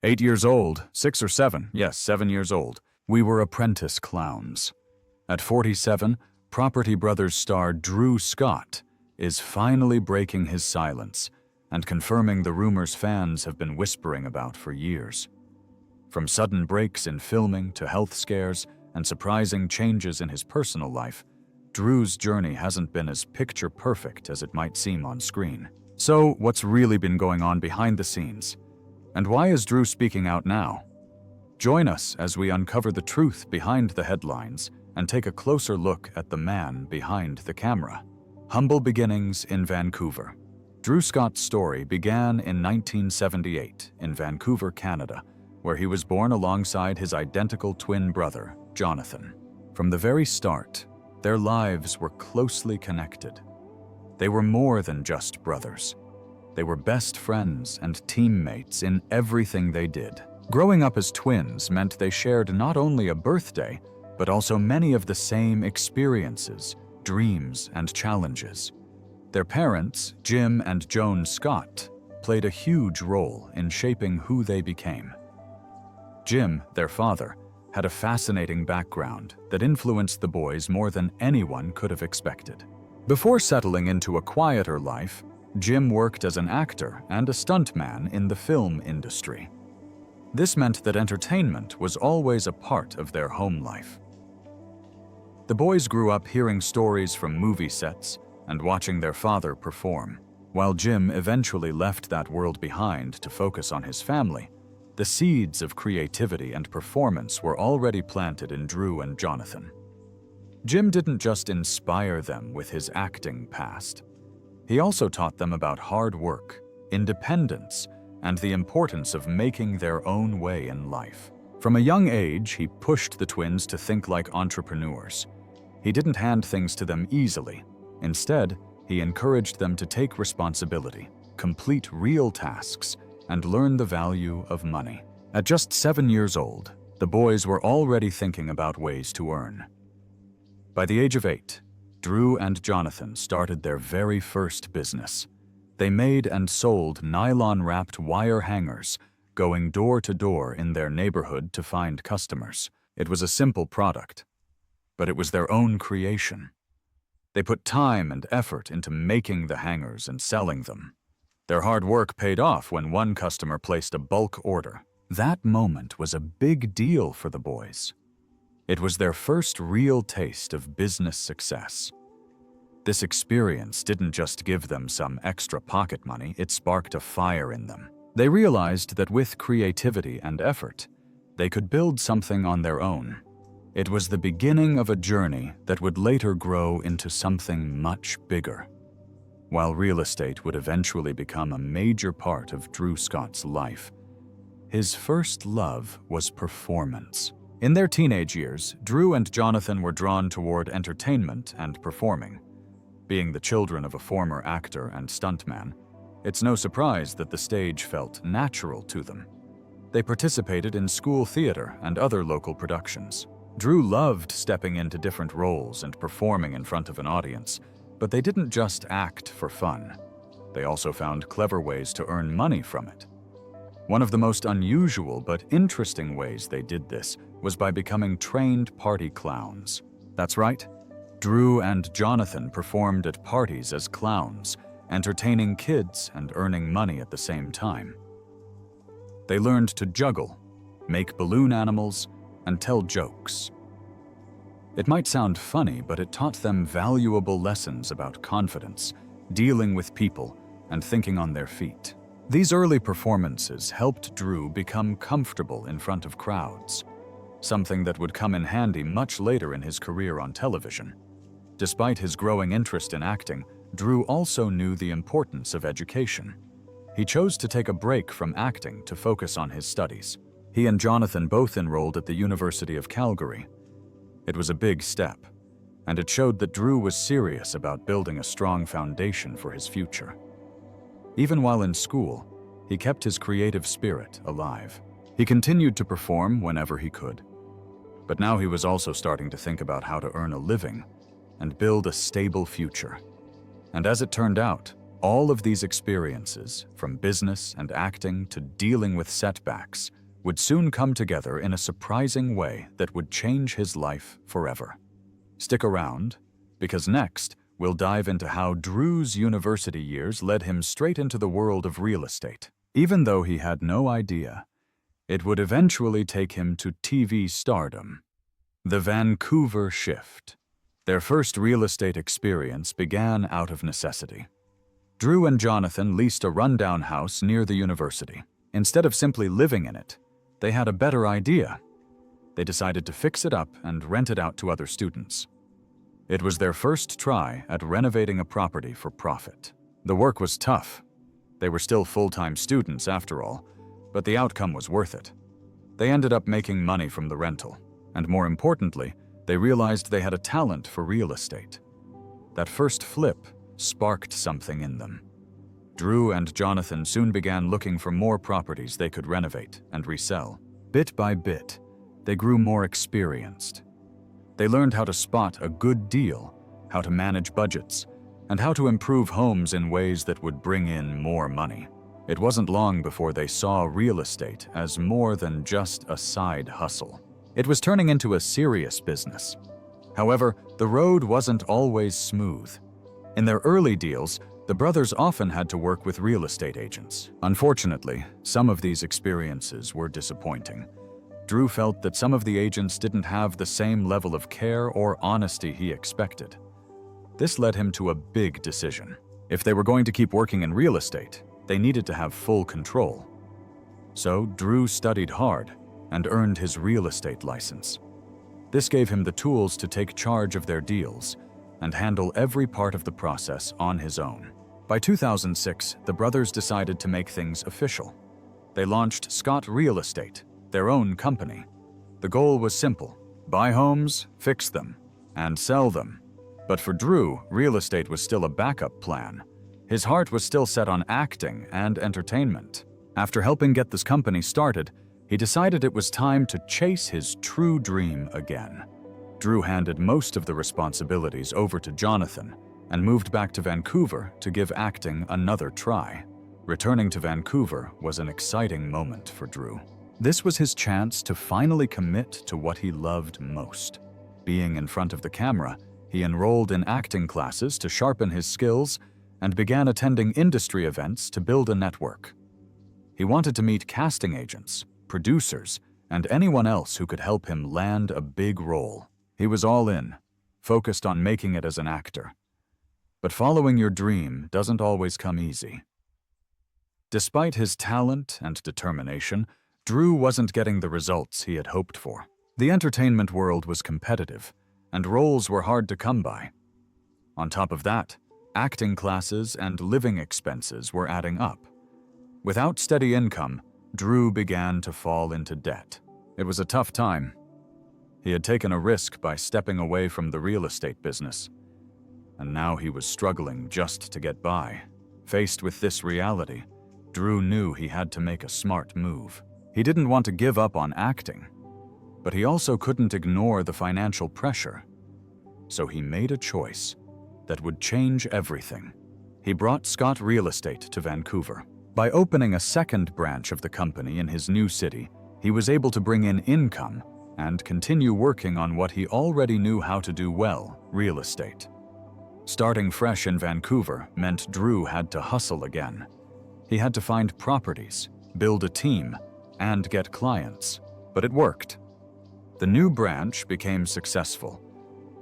8 years old, 6 or 7, yes, 7 years old, we were apprentice clowns. At 47, Property Brothers star Drew Scott is finally breaking his silence and confirming the rumors fans have been whispering about for years. From sudden breaks in filming to health scares and surprising changes in his personal life, Drew's journey hasn't been as picture-perfect as it might seem on screen. So, what's really been going on behind the scenes? And why is Drew speaking out now? Join us as we uncover the truth behind the headlines and take a closer look at the man behind the camera. Humble beginnings in Vancouver. Drew Scott's story began in 1978 in Vancouver, Canada, where he was born alongside his identical twin brother, Jonathan. From the very start, their lives were closely connected. They were more than just brothers. They were best friends and teammates in everything they did. Growing up as twins meant they shared not only a birthday, but also many of the same experiences, dreams, and challenges. Their parents, Jim and Joan Scott, played a huge role in shaping who they became. Jim, their father, had a fascinating background that influenced the boys more than anyone could have expected. Before settling into a quieter life, Jim worked as an actor and a stuntman in the film industry. This meant that entertainment was always a part of their home life. The boys grew up hearing stories from movie sets and watching their father perform. While Jim eventually left that world behind to focus on his family, the seeds of creativity and performance were already planted in Drew and Jonathan. Jim didn't just inspire them with his acting past. He also taught them about hard work, independence, and the importance of making their own way in life. From a young age, he pushed the twins to think like entrepreneurs. He didn't hand things to them easily. Instead, he encouraged them to take responsibility, complete real tasks, and learn the value of money. At just 7 years old, the boys were already thinking about ways to earn. By the age of 8, Drew and Jonathan started their very first business. They made and sold nylon-wrapped wire hangers, going door to door in their neighborhood to find customers. It was a simple product, but it was their own creation. They put time and effort into making the hangers and selling them. Their hard work paid off when one customer placed a bulk order. That moment was a big deal for the boys. It was their first real taste of business success. This experience didn't just give them some extra pocket money, it sparked a fire in them. They realized that with creativity and effort, they could build something on their own. It was the beginning of a journey that would later grow into something much bigger. While real estate would eventually become a major part of Drew Scott's life, his first love was performance. In their teenage years, Drew and Jonathan were drawn toward entertainment and performing. Being the children of a former actor and stuntman, it's no surprise that the stage felt natural to them. They participated in school theater and other local productions. Drew loved stepping into different roles and performing in front of an audience, but they didn't just act for fun. They also found clever ways to earn money from it. One of the most unusual but interesting ways they did this was by becoming trained party clowns. That's right, Drew and Jonathan performed at parties as clowns, entertaining kids and earning money at the same time. They learned to juggle, make balloon animals, and tell jokes. It might sound funny, but it taught them valuable lessons about confidence, dealing with people, and thinking on their feet. These early performances helped Drew become comfortable in front of crowds, something that would come in handy much later in his career on television. Despite his growing interest in acting, Drew also knew the importance of education. He chose to take a break from acting to focus on his studies. He and Jonathan both enrolled at the University of Calgary. It was a big step, and it showed that Drew was serious about building a strong foundation for his future. Even while in school, he kept his creative spirit alive. He continued to perform whenever he could. But now he was also starting to think about how to earn a living and build a stable future. And as it turned out, All of these experiences, from business and acting to dealing with setbacks, would soon come together in a surprising way that would change his life forever. Stick around, because next we'll dive into how Drew's university years led him straight into the world of real estate. Even though he had no idea, it would eventually take him to TV stardom. The Vancouver shift. Their first real estate experience began out of necessity. Drew and Jonathan leased a rundown house near the university. Instead of simply living in it, they had a better idea. They decided to fix it up and rent it out to other students. It was their first try at renovating a property for profit. The work was tough. They were still full-time students after all, but the outcome was worth it. They ended up making money from the rental, and more importantly, they realized they had a talent for real estate. That first flip sparked something in them. Drew and Jonathan soon began looking for more properties they could renovate and resell. Bit by bit, they grew more experienced. They learned how to spot a good deal, how to manage budgets, and how to improve homes in ways that would bring in more money. It wasn't long before they saw real estate as more than just a side hustle. It was turning into a serious business. However, the road wasn't always smooth. In their early deals, the brothers often had to work with real estate agents. Unfortunately, some of these experiences were disappointing. Drew felt that some of the agents didn't have the same level of care or honesty he expected. This led him to a big decision. If they were going to keep working in real estate, they needed to have full control. So Drew studied hard and earned his real estate license. This gave him the tools to take charge of their deals and handle every part of the process on his own. By 2006, the brothers decided to make things official. They launched Scott Real Estate, their own company. The goal was simple: buy homes, fix them, and sell them. But for Drew, real estate was still a backup plan. His heart was still set on acting and entertainment. After helping get this company started, he decided it was time to chase his true dream again. Drew handed most of the responsibilities over to Jonathan and moved back to Vancouver to give acting another try. Returning to Vancouver was an exciting moment for Drew. This was his chance to finally commit to what he loved most. Being in front of the camera, he enrolled in acting classes to sharpen his skills and began attending industry events to build a network. He wanted to meet casting agents, producers, and anyone else who could help him land a big role. He was all in, focused on making it as an actor. But following your dream doesn't always come easy. Despite his talent and determination, Drew wasn't getting the results he had hoped for. The entertainment world was competitive, and roles were hard to come by. On top of that, acting classes and living expenses were adding up. Without steady income, Drew began to fall into debt. It was a tough time. He had taken a risk by stepping away from the real estate business, and now he was struggling just to get by. Faced with this reality, Drew knew he had to make a smart move. He didn't want to give up on acting, but he also couldn't ignore the financial pressure. So he made a choice that would change everything. He brought Scott Real Estate to Vancouver. By opening a second branch of the company in his new city, he was able to bring in income and continue working on what he already knew how to do well: real estate. Starting fresh in Vancouver meant Drew had to hustle again. He had to find properties, build a team, and get clients. But it worked. The new branch became successful,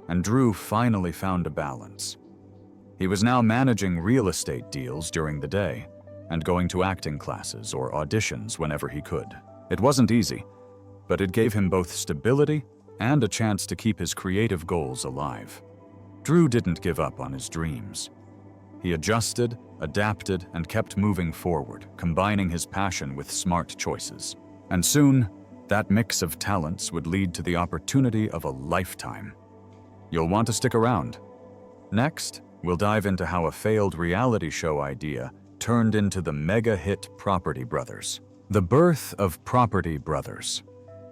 and Drew finally found a balance. He was now managing real estate deals during the day and going to acting classes or auditions whenever he could. It wasn't easy, but it gave him both stability and a chance to keep his creative goals alive. Drew didn't give up on his dreams. He adjusted, adapted, and kept moving forward, combining his passion with smart choices. And soon, that mix of talents would lead to the opportunity of a lifetime. You'll want to stick around. Next, we'll dive into how a failed reality show idea turned into the mega hit Property Brothers. The birth of Property Brothers.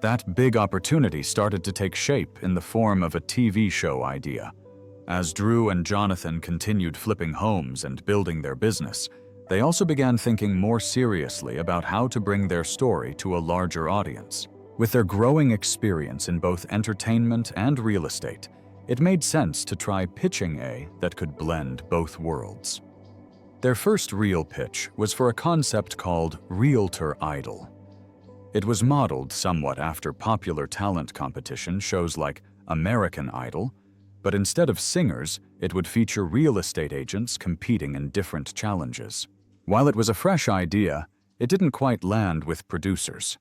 That big opportunity started to take shape in the form of a TV show idea. As Drew and Jonathan continued flipping homes and building their business, they also began thinking more seriously about how to bring their story to a larger audience. With their growing experience in both entertainment and real estate, it made sense to try pitching that could blend both worlds. Their first real pitch was for a concept called Realtor Idol. It was modeled somewhat after popular talent competition shows like American Idol, but instead of singers, it would feature real estate agents competing in different challenges. While it was a fresh idea, it didn't quite land with producers.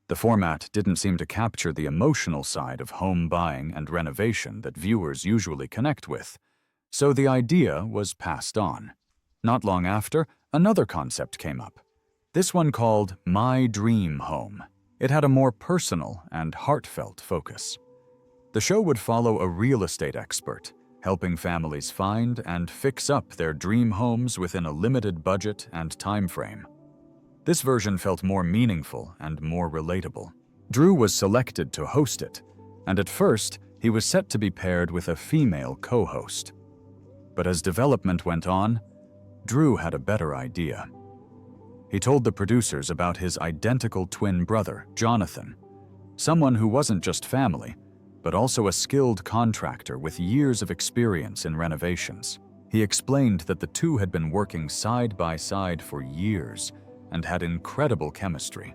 The format didn't seem to capture the emotional side of home buying and renovation that viewers usually connect with, so the idea was passed on. Not long after, another concept came up. This one called My Dream Home. It had a more personal and heartfelt focus. The show would follow a real estate expert, helping families find and fix up their dream homes within a limited budget and time frame. This version felt more meaningful and more relatable. Drew was selected to host it, and at first, he was set to be paired with a female co-host. But as development went on, Drew had a better idea. He told the producers about his identical twin brother, Jonathan, someone who wasn't just family, but also a skilled contractor with years of experience in renovations. He explained that the two had been working side by side for years and had incredible chemistry.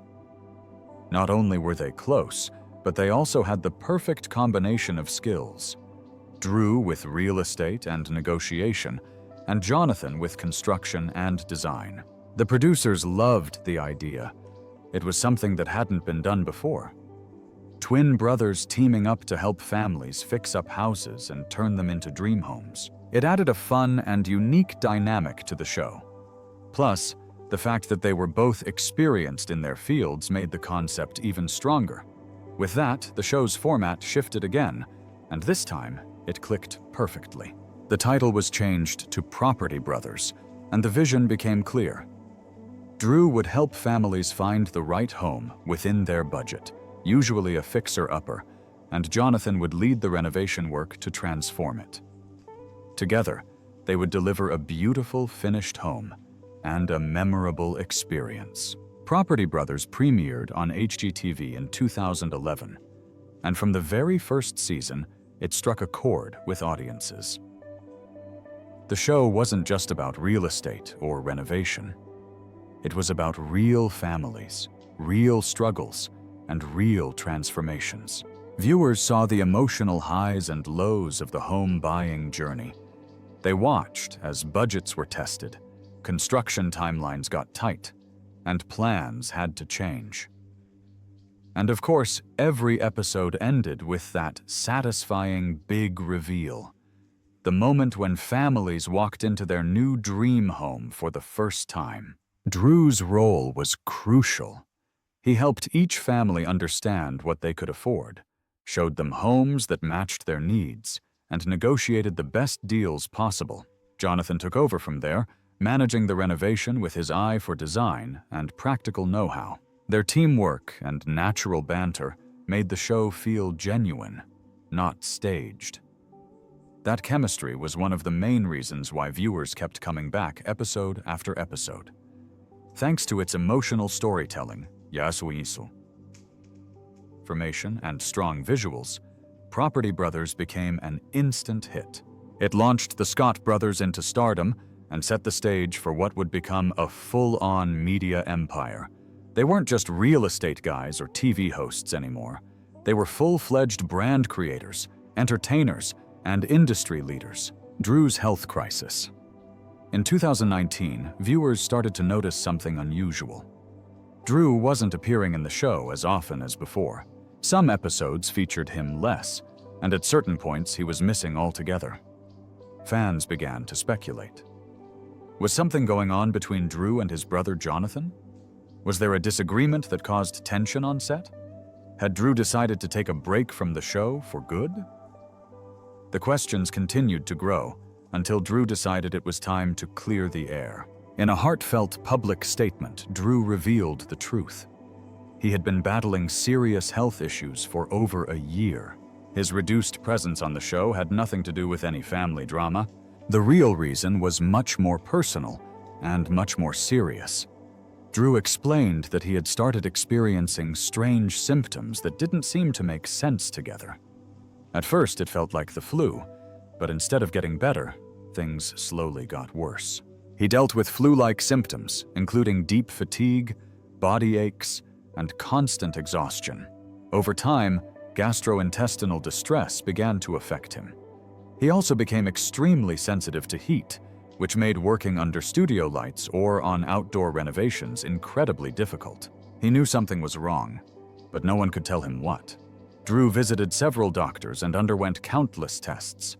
Not only were they close, but they also had the perfect combination of skills. Drew with real estate and negotiation, and Jonathan with construction and design. The producers loved the idea. It was something that hadn't been done before. Twin brothers teaming up to help families fix up houses and turn them into dream homes. It added a fun and unique dynamic to the show. Plus, the fact that they were both experienced in their fields made the concept even stronger. With that, the show's format shifted again, and this time, it clicked perfectly. The title was changed to Property Brothers, and the vision became clear. Drew would help families find the right home within their budget, usually a fixer-upper, and Jonathan would lead the renovation work to transform it. Together, they would deliver a beautiful finished home and a memorable experience. Property Brothers premiered on HGTV in 2011, and from the very first season, it struck a chord with audiences. The show wasn't just about real estate or renovation. It was about real families, real struggles, and real transformations. Viewers saw the emotional highs and lows of the home buying journey. They watched as budgets were tested, construction timelines got tight, and plans had to change. And of course, every episode ended with that satisfying big reveal. The moment when families walked into their new dream home for the first time. Drew's role was crucial. He helped each family understand what they could afford, showed them homes that matched their needs, and negotiated the best deals possible. Jonathan took over from there, managing the renovation with his eye for design and practical know-how. Their teamwork and natural banter made the show feel genuine, not staged. That chemistry was one of the main reasons why viewers kept coming back episode after episode. Thanks to its emotional storytelling, information and strong visuals, Property Brothers became an instant hit. It launched the Scott brothers into stardom and set the stage for what would become a full-on media empire. They weren't just real estate guys or TV hosts anymore. They were full-fledged brand creators, entertainers, and industry leaders. Drew's health crisis. In 2019, viewers started to notice something unusual. Drew wasn't appearing in the show as often as before. Some episodes featured him less, and at certain points he was missing altogether. Fans began to speculate. Was something going on between Drew and his brother Jonathan? Was there a disagreement that caused tension on set? Had Drew decided to take a break from the show for good? The questions continued to grow until Drew decided it was time to clear the air. In a heartfelt public statement, Drew revealed the truth. He had been battling serious health issues for over a year. His reduced presence on the show had nothing to do with any family drama. The real reason was much more personal and much more serious. Drew explained that he had started experiencing strange symptoms that didn't seem to make sense together. At first, it felt like the flu, but instead of getting better, things slowly got worse. He dealt with flu-like symptoms, including deep fatigue, body aches, and constant exhaustion. Over time, gastrointestinal distress began to affect him. He also became extremely sensitive to heat, which made working under studio lights or on outdoor renovations incredibly difficult. He knew something was wrong, but no one could tell him what. Drew visited several doctors and underwent countless tests,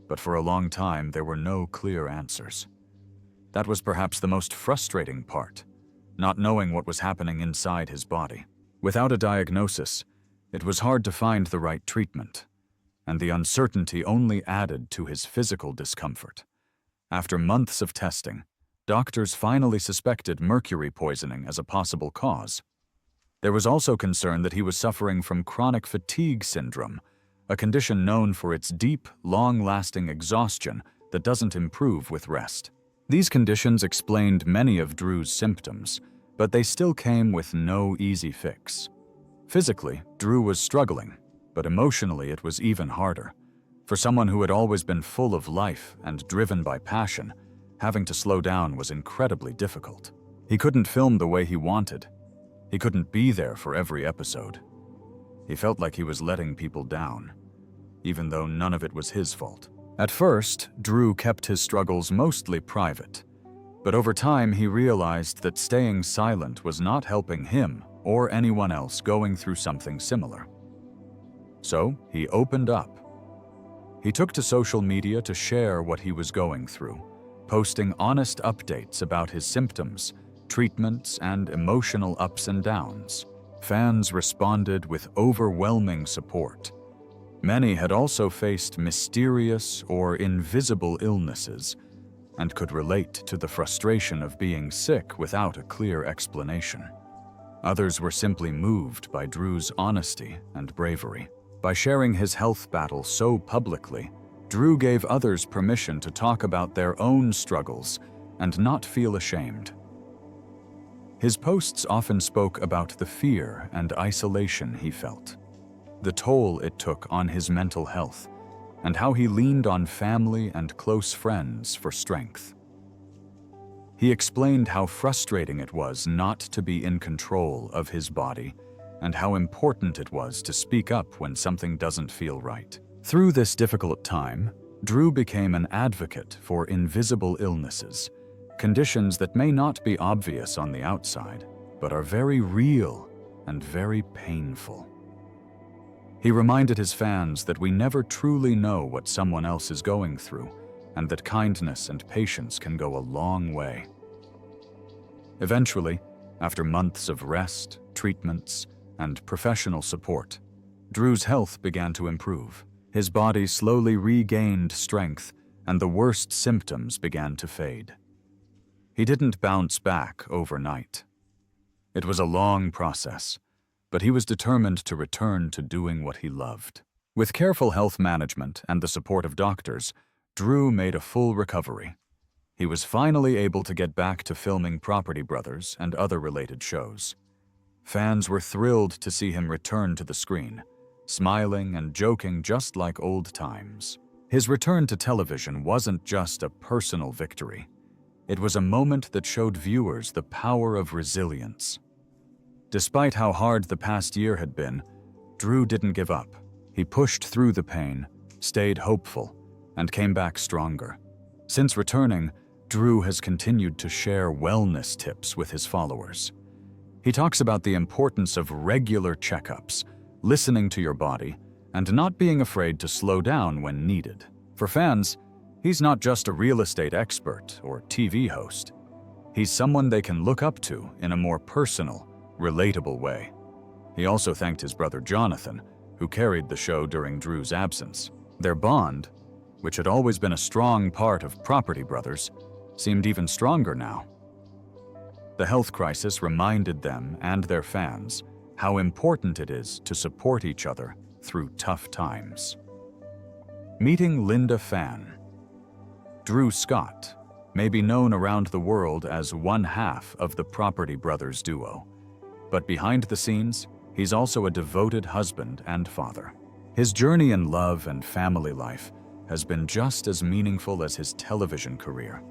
but for a long time there were no clear answers. That was perhaps the most frustrating part, not knowing what was happening inside his body. Without a diagnosis, it was hard to find the right treatment, and the uncertainty only added to his physical discomfort. After months of testing, doctors finally suspected mercury poisoning as a possible cause. There was also concern that he was suffering from chronic fatigue syndrome, a condition known for its deep, long-lasting exhaustion that doesn't improve with rest. These conditions explained many of Drew's symptoms, but they still came with no easy fix. Physically, Drew was struggling, but emotionally it was even harder. For someone who had always been full of life and driven by passion, having to slow down was incredibly difficult. He couldn't film the way he wanted. He couldn't be there for every episode. He felt like he was letting people down, even though none of it was his fault. At first, Drew kept his struggles mostly private, but over time he realized that staying silent was not helping him or anyone else going through something similar. So he opened up. He took to social media to share what he was going through, posting honest updates about his symptoms, treatments, and emotional ups and downs. Fans responded with overwhelming support. Many had also faced mysterious or invisible illnesses and could relate to the frustration of being sick without a clear explanation. Others were simply moved by Drew's honesty and bravery. By sharing his health battle so publicly, Drew gave others permission to talk about their own struggles and not feel ashamed. His posts often spoke about the fear and isolation he felt, the toll it took on his mental health, and how he leaned on family and close friends for strength. He explained how frustrating it was not to be in control of his body and how important it was to speak up when something doesn't feel right. Through this difficult time, Drew became an advocate for invisible illnesses, conditions that may not be obvious on the outside, but are very real and very painful. He reminded his fans that we never truly know what someone else is going through, and that kindness and patience can go a long way. Eventually, after months of rest, treatments, and professional support, Drew's health began to improve. His body slowly regained strength, and the worst symptoms began to fade. He didn't bounce back overnight. It was a long process, but he was determined to return to doing what he loved. With careful health management and the support of doctors, Drew made a full recovery. He was finally able to get back to filming Property Brothers and other related shows. Fans were thrilled to see him return to the screen, smiling and joking just like old times. His return to television wasn't just a personal victory. It was a moment that showed viewers the power of resilience. Despite how hard the past year had been, Drew didn't give up. He pushed through the pain, stayed hopeful, and came back stronger. Since returning, Drew has continued to share wellness tips with his followers. He talks about the importance of regular checkups, listening to your body, and not being afraid to slow down when needed. For fans, he's not just a real estate expert or TV host. He's someone they can look up to in a more personal, relatable way. He also thanked his brother Jonathan, who carried the show during Drew's absence. Their bond, which had always been a strong part of Property Brothers, seemed even stronger now. The health crisis reminded them and their fans how important it is to support each other through tough times. Meeting Linda Fan. Drew Scott may be known around the world as one half of the Property Brothers duo, but behind the scenes, he's also a devoted husband and father. His journey in love and family life has been just as meaningful as his television career.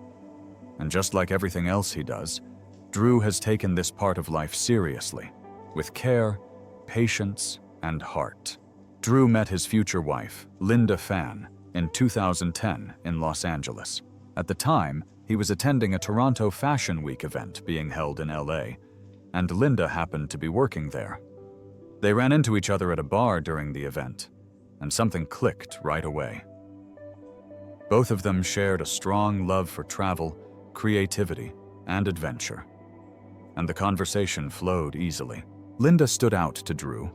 And just like everything else he does, Drew has taken this part of life seriously, with care, patience, and heart. Drew met his future wife, Linda Fan, in 2010 in Los Angeles. At the time, he was attending a Toronto Fashion Week event being held in LA, and Linda happened to be working there. They ran into each other at a bar during the event, and something clicked right away. Both of them shared a strong love for travel, creativity, and adventure, and the conversation flowed easily. Linda stood out to Drew,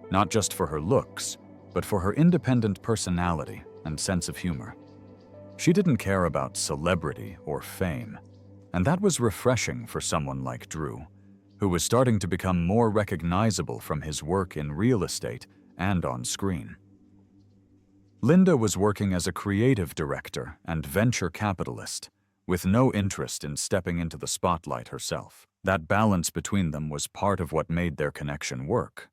not just for her looks, but for her independent personality and sense of humor. She didn't care about celebrity or fame, and that was refreshing for someone like Drew, who was starting to become more recognizable from his work in real estate and on screen. Linda was working as a creative director and venture capitalist, with no interest in stepping into the spotlight herself. That balance between them was part of what made their connection work.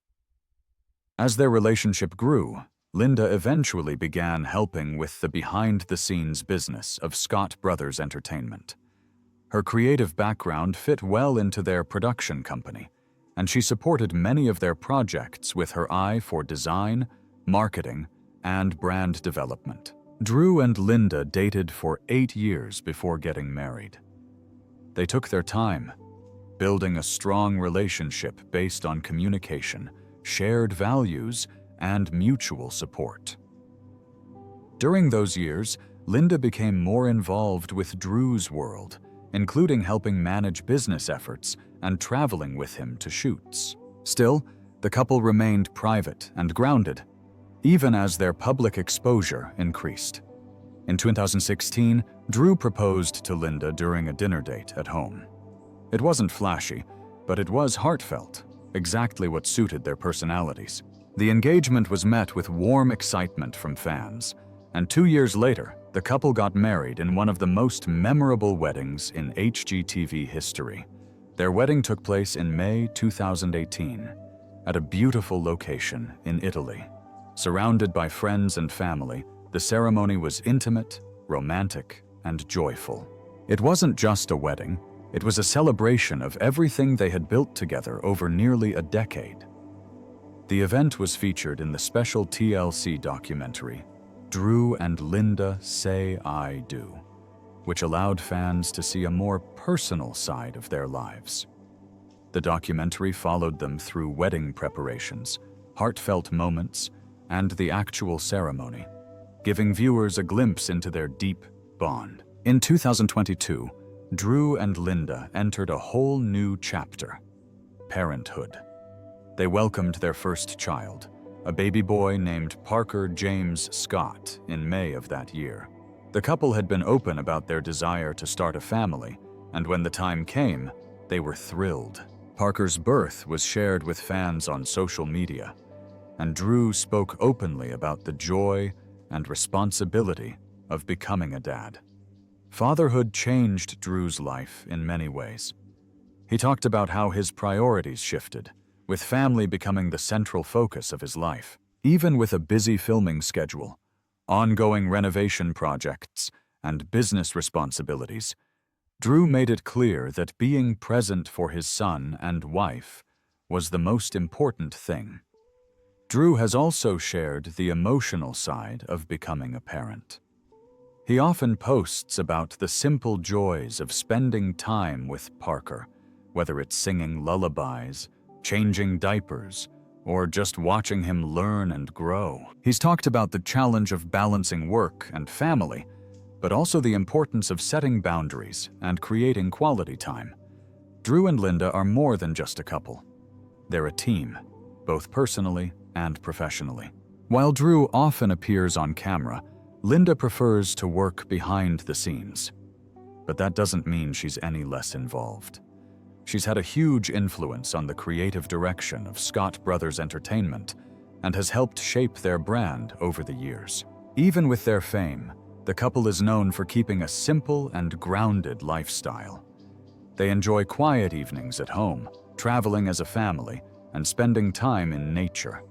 As their relationship grew, Linda eventually began helping with the behind-the-scenes business of Scott Brothers Entertainment. Her creative background fit well into their production company, and she supported many of their projects with her eye for design, marketing, and brand development. Drew and Linda dated for 8 years before getting married. They took their time, building a strong relationship based on communication, shared values, and mutual support. During those years, Linda became more involved with Drew's world, including helping manage business efforts and traveling with him to shoots. Still, the couple remained private and grounded, even as their public exposure increased. In 2016, Drew proposed to Linda during a dinner date at home. It wasn't flashy, but it was heartfelt, exactly what suited their personalities. The engagement was met with warm excitement from fans, and 2 years later, the couple got married in one of the most memorable weddings in HGTV history. Their wedding took place in May 2018, at a beautiful location in Italy. Surrounded by friends and family, the ceremony was intimate, romantic, and joyful. It wasn't just a wedding, it was a celebration of everything they had built together over nearly a decade. The event was featured in the special TLC documentary, Drew and Linda Say I Do, which allowed fans to see a more personal side of their lives. The documentary followed them through wedding preparations, heartfelt moments, and the actual ceremony, giving viewers a glimpse into their deep bond. In 2022, Drew and Linda entered a whole new chapter: parenthood. They welcomed their first child, a baby boy named Parker James Scott, in May of that year. The couple had been open about their desire to start a family, and when the time came, they were thrilled. Parker's birth was shared with fans on social media, and Drew spoke openly about the joy and responsibility of becoming a dad. Fatherhood changed Drew's life in many ways. He talked about how his priorities shifted, with family becoming the central focus of his life. Even with a busy filming schedule, ongoing renovation projects, and business responsibilities, Drew made it clear that being present for his son and wife was the most important thing. Drew has also shared the emotional side of becoming a parent. He often posts about the simple joys of spending time with Parker, whether it's singing lullabies, changing diapers, or just watching him learn and grow. He's talked about the challenge of balancing work and family, but also the importance of setting boundaries and creating quality time. Drew and Linda are more than just a couple. They're a team, both personally and professionally. While Drew often appears on camera, Linda prefers to work behind the scenes. But that doesn't mean she's any less involved. She's had a huge influence on the creative direction of Scott Brothers Entertainment and has helped shape their brand over the years. Even with their fame, the couple is known for keeping a simple and grounded lifestyle. They enjoy quiet evenings at home, traveling as a family, and spending time in nature.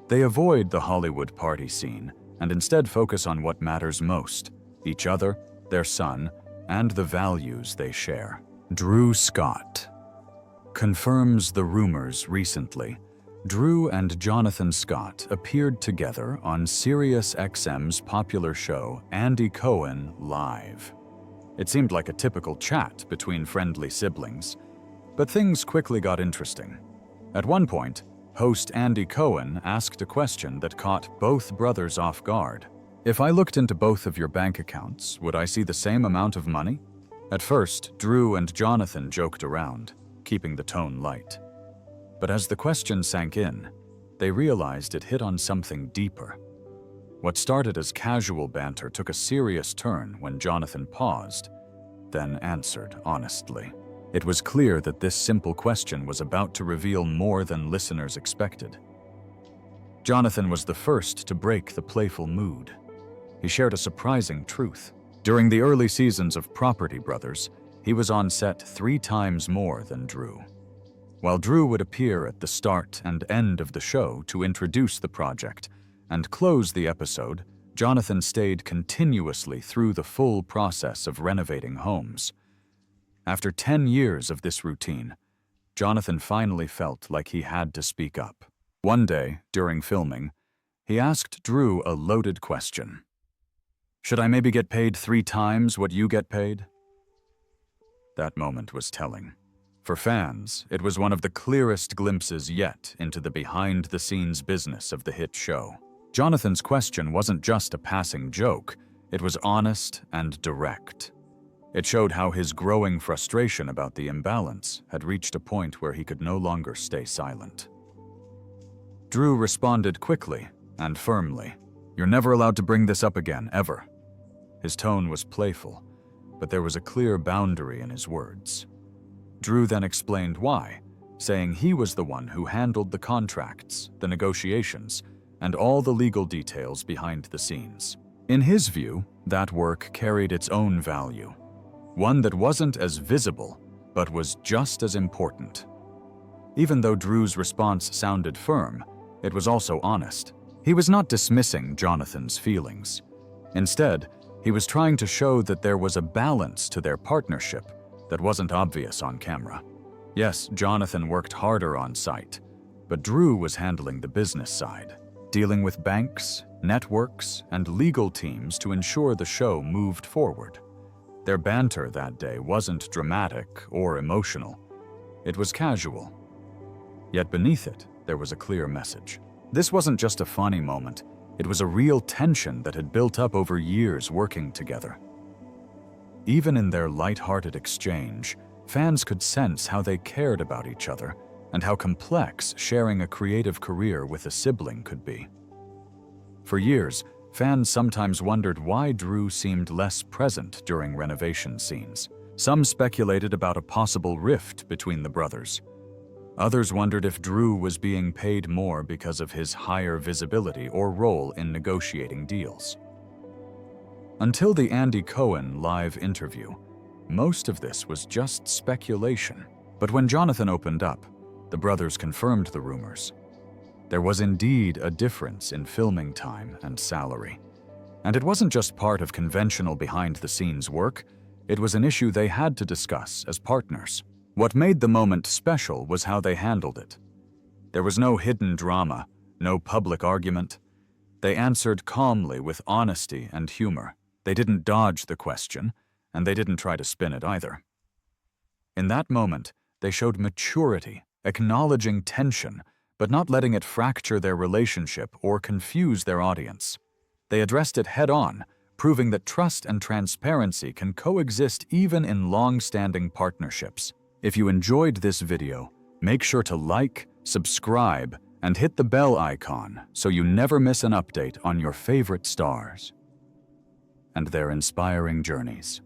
They avoid the Hollywood party scene and instead focus on what matters most: each other, their son, and the values they share. Drew Scott confirms the rumors recently. Drew and Jonathan Scott appeared together on SiriusXM's popular show Andy Cohen Live. It seemed like a typical chat between friendly siblings, but things quickly got interesting. At one point, host Andy Cohen asked a question that caught both brothers off guard. "If I looked into both of your bank accounts, would I see the same amount of money?" At first, Drew and Jonathan joked around, keeping the tone light. But as the question sank in, they realized it hit on something deeper. What started as casual banter took a serious turn when Jonathan paused, then answered honestly. It was clear that this simple question was about to reveal more than listeners expected. Jonathan was the first to break the playful mood. He shared a surprising truth. During the early seasons of Property Brothers, he was on set 3 times more than Drew. While Drew would appear at the start and end of the show to introduce the project and close the episode, Jonathan stayed continuously through the full process of renovating homes. After 10 years of this routine, Jonathan finally felt like he had to speak up. One day, during filming, he asked Drew a loaded question. "Should I maybe get paid 3 times what you get paid?" That moment was telling. For fans, it was one of the clearest glimpses yet into the behind-the-scenes business of the hit show. Jonathan's question wasn't just a passing joke, it was honest and direct. It showed how his growing frustration about the imbalance had reached a point where he could no longer stay silent. Drew responded quickly and firmly. "You're never allowed to bring this up again, ever." His tone was playful, but there was a clear boundary in his words. Drew then explained why, saying he was the one who handled the contracts, the negotiations, and all the legal details behind the scenes. In his view, that work carried its own value, one that wasn't as visible, but was just as important. Even though Drew's response sounded firm, it was also honest. He was not dismissing Jonathan's feelings. Instead, he was trying to show that there was a balance to their partnership that wasn't obvious on camera. Yes, Jonathan worked harder on site, but Drew was handling the business side, dealing with banks, networks, and legal teams to ensure the show moved forward. Their banter that day wasn't dramatic or emotional. It was casual. Yet beneath it, there was a clear message. This wasn't just a funny moment. It was a real tension that had built up over years working together. Even in their light-hearted exchange, fans could sense how they cared about each other and how complex sharing a creative career with a sibling could be. For years, fans sometimes wondered why Drew seemed less present during renovation scenes. Some speculated about a possible rift between the brothers. Others wondered if Drew was being paid more because of his higher visibility or role in negotiating deals. Until the Andy Cohen live interview, most of this was just speculation. But when Jonathan opened up, the brothers confirmed the rumors. There was indeed a difference in filming time and salary. And it wasn't just part of conventional behind-the-scenes work, it was an issue they had to discuss as partners. What made the moment special was how they handled it. There was no hidden drama, no public argument. They answered calmly with honesty and humor. They didn't dodge the question, and they didn't try to spin it either. In that moment, they showed maturity, acknowledging tension, but not letting it fracture their relationship or confuse their audience. They addressed it head-on, proving that trust and transparency can coexist even in long-standing partnerships. If you enjoyed this video, make sure to like, subscribe, and hit the bell icon so you never miss an update on your favorite stars and their inspiring journeys.